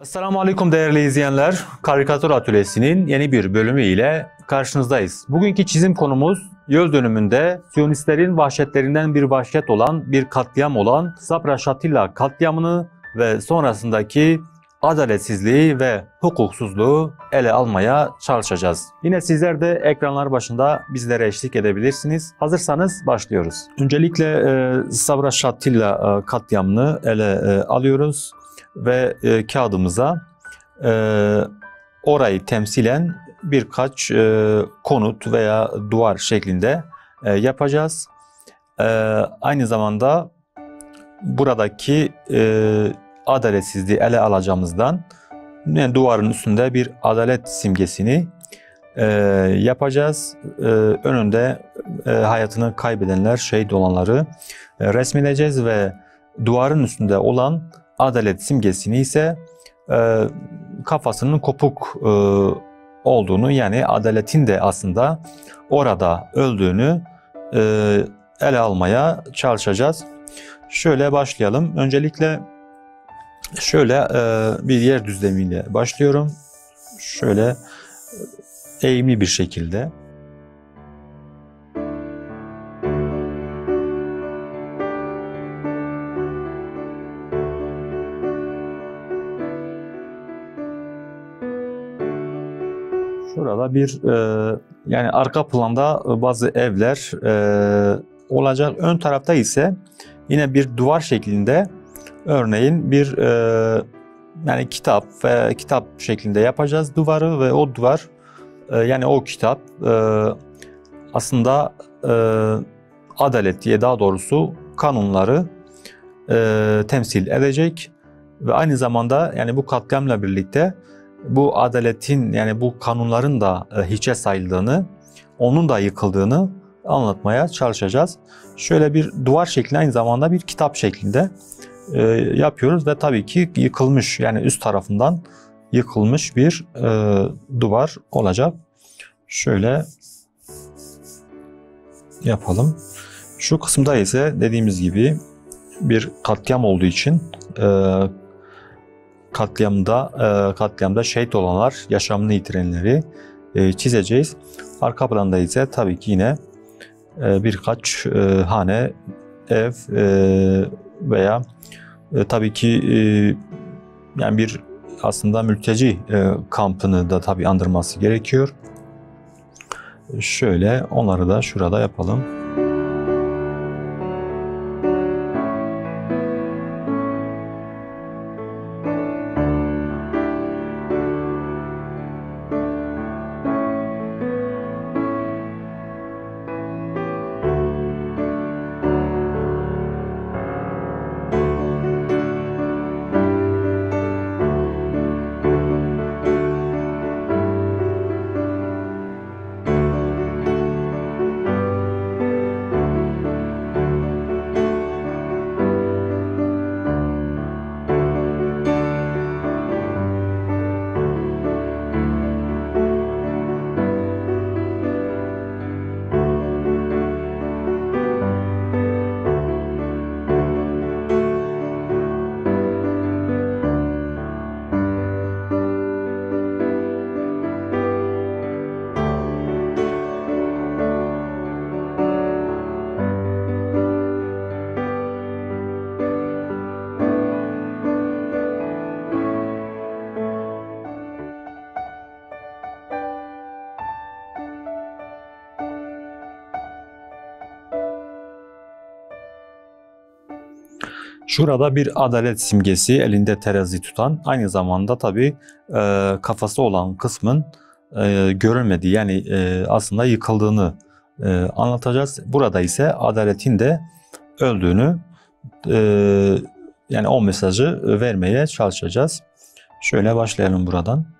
Esselamu Aleyküm değerli izleyenler. Karikatür Atölyesi'nin yeni bir bölümü ile karşınızdayız. Bugünkü çizim konumuz yıl dönümünde Siyonistlerin vahşetlerinden bir vahşet olan bir katliam olan Sabra Shatila katliamını ve sonrasındaki adaletsizliği ve hukuksuzluğu ele almaya çalışacağız. Yine sizler de ekranlar başında bizlere eşlik edebilirsiniz. Hazırsanız başlıyoruz. Öncelikle Sabra Shatila katliamını ele alıyoruz. Ve kağıdımıza orayı temsilen birkaç konut veya duvar şeklinde yapacağız. Aynı zamanda buradaki adaletsizliği ele alacağımızdan yani duvarın üstünde bir adalet simgesini yapacağız. Önünde hayatını kaybedenler, şehit olanları resmedeceğiz ve duvarın üstünde olan adalet simgesini ise kafasının kopuk olduğunu, yani adaletin de aslında orada öldüğünü ele almaya çalışacağız. Şöyle başlayalım. Öncelikle şöyle bir yer düzlemiyle başlıyorum. Şöyle eğimli bir şekilde. Şurada bir yani arka planda bazı evler olacak. Ön tarafta ise yine bir duvar şeklinde, örneğin bir yani kitap ve kitap şeklinde yapacağız duvarı ve o duvar yani o kitap aslında adalet diye, daha doğrusu kanunları temsil edecek ve aynı zamanda yani bu katliamla birlikte bu adaletin, yani bu kanunların da hiçe sayıldığını, onun da yıkıldığını anlatmaya çalışacağız. Şöyle bir duvar şeklinde, aynı zamanda bir kitap şeklinde yapıyoruz ve tabii ki yıkılmış, yani üst tarafından yıkılmış bir duvar olacak. Şöyle yapalım. Şu kısımda ise dediğimiz gibi bir katliam olduğu için katliamda şehit olanlar, yaşamını yitirenleri çizeceğiz. Arka planda ise tabii ki yine birkaç hane, ev veya tabii ki yani bir aslında mülteci kampını da tabii andırması gerekiyor. Şöyle onları da şurada yapalım. Şurada bir adalet simgesi, elinde terazi tutan, aynı zamanda tabii kafası olan kısmın görülmediği, yani aslında yıkıldığını anlatacağız. Burada ise adaletin de öldüğünü, yani o mesajı vermeye çalışacağız. Şöyle başlayalım buradan.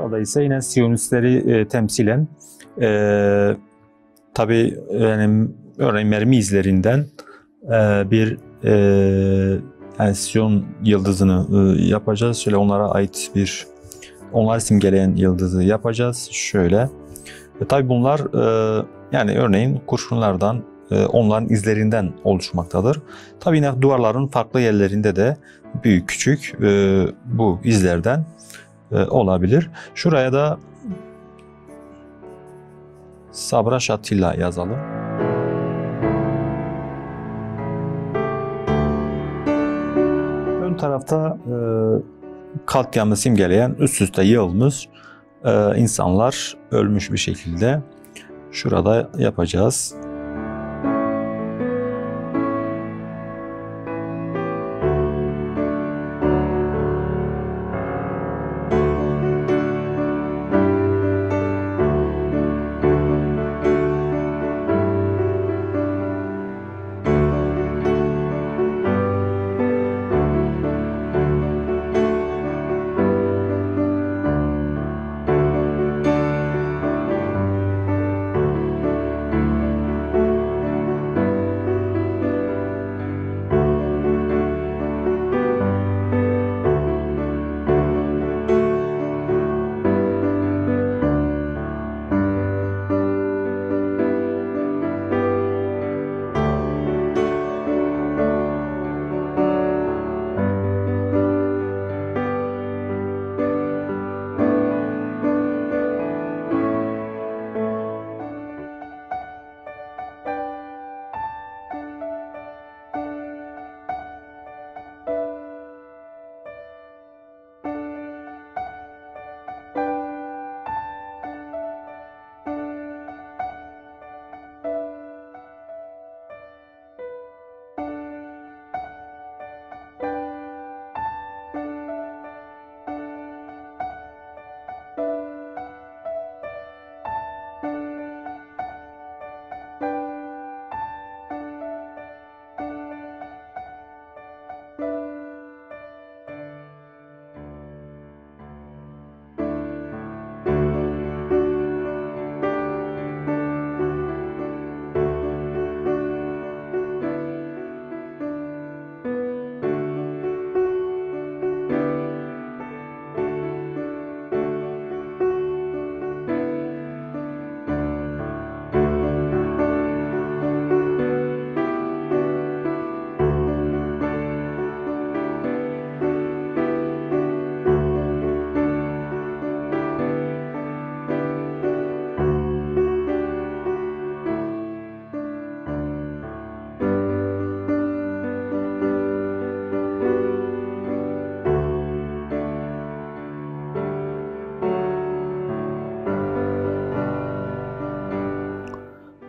Şurada ise yine Siyonistleri temsilen tabii yani örneğin mermi izlerinden bir yani Siyon yıldızını yapacağız. Şöyle onlara ait bir onları simgeleyen yıldızı yapacağız. Şöyle. Tabii bunlar yani örneğin kurşunlardan onların izlerinden oluşmaktadır. Tabii yine duvarların farklı yerlerinde de büyük küçük bu izlerden olabilir. Şuraya da Sabraş Atilla yazalım. Ön tarafta katliamı simgeleyen üst üste yığılmış insanlar ölmüş bir şekilde şurada yapacağız.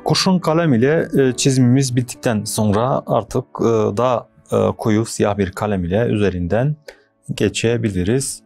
Kurşun kalem ile çizimimiz bittikten sonra artık daha koyu siyah bir kalem ile üzerinden geçebiliriz.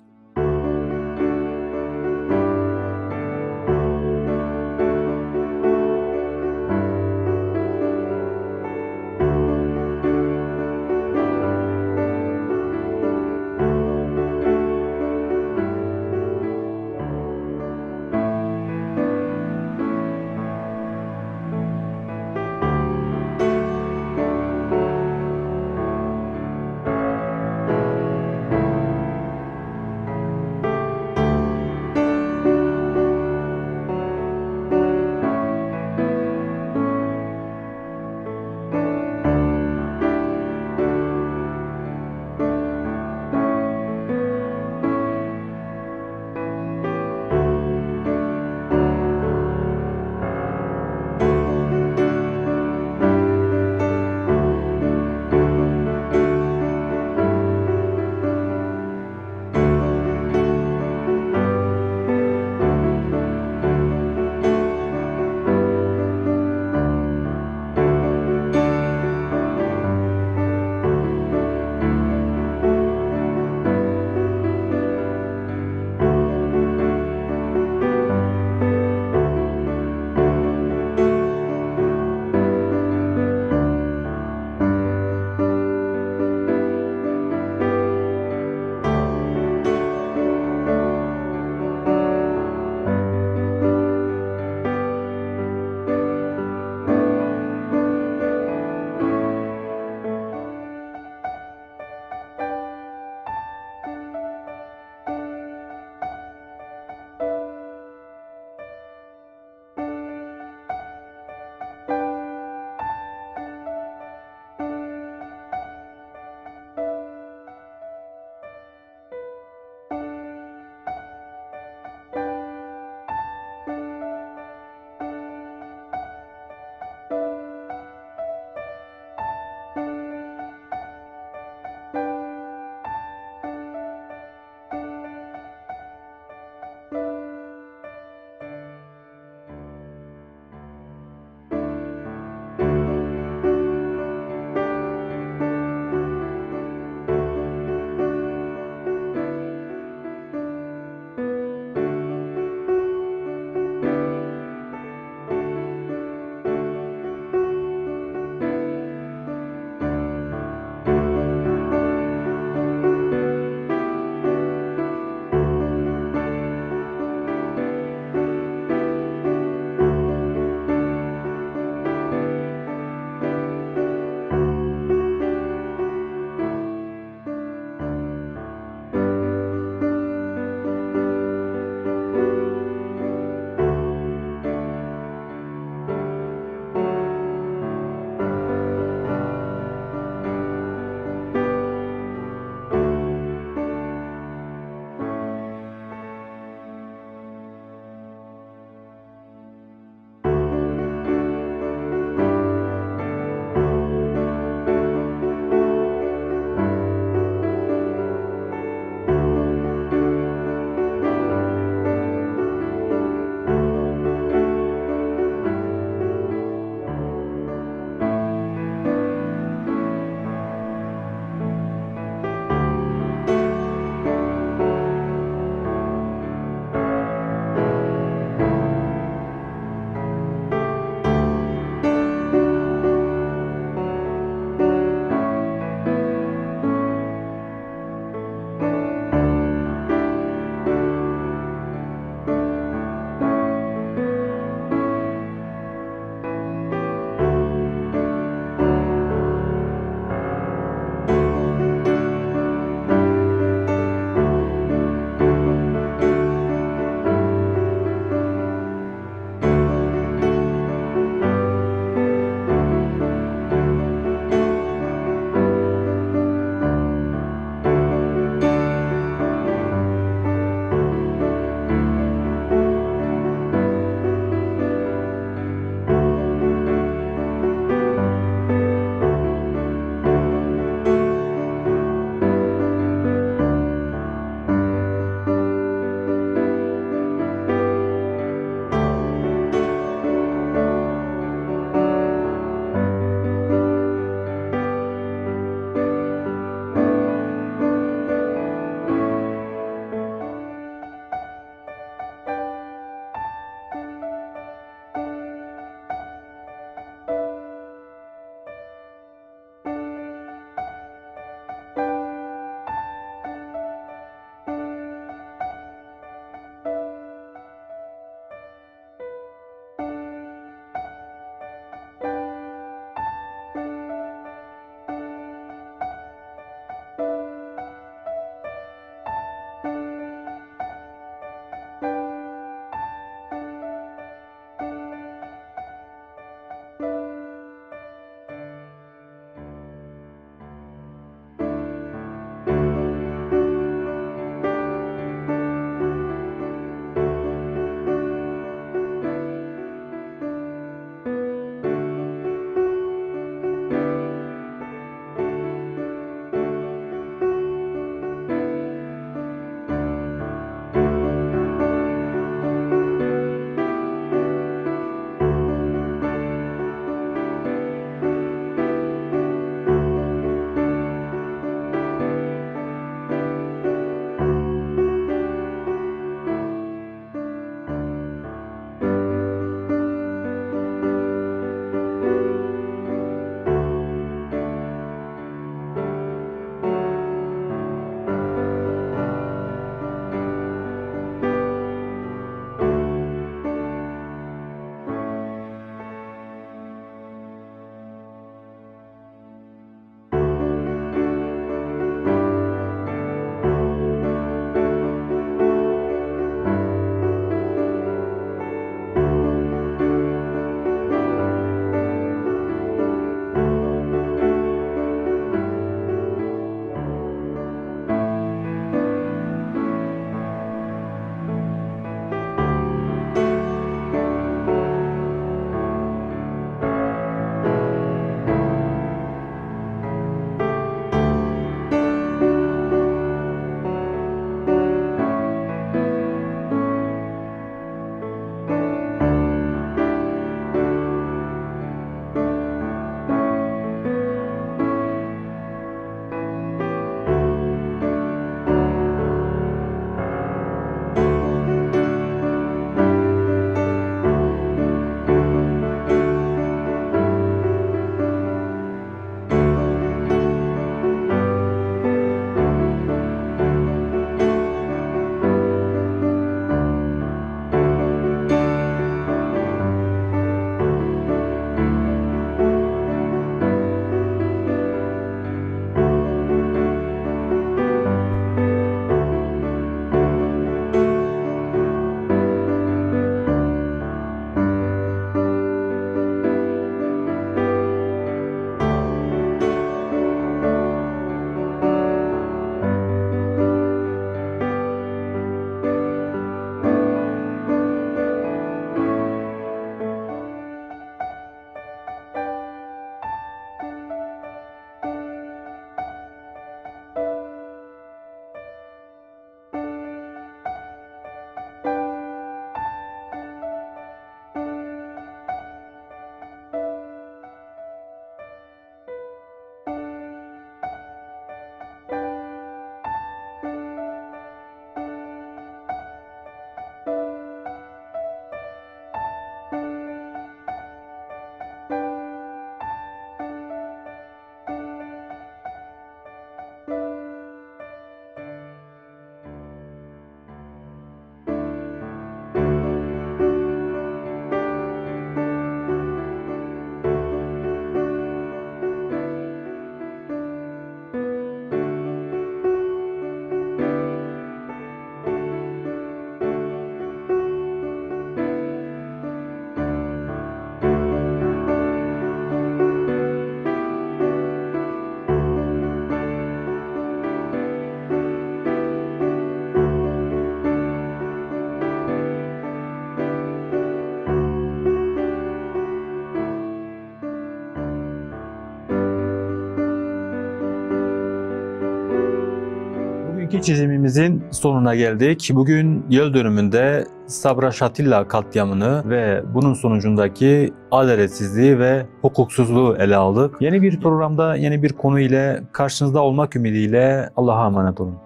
Bugünkü çizimimizin sonuna geldik. Bugün yıl dönümünde Sabra Şatilla katliamını ve bunun sonucundaki adaletsizliği ve hukuksuzluğu ele aldık. Yeni bir programda yeni bir konu ile karşınızda olmak ümidiyle Allah'a emanet olun.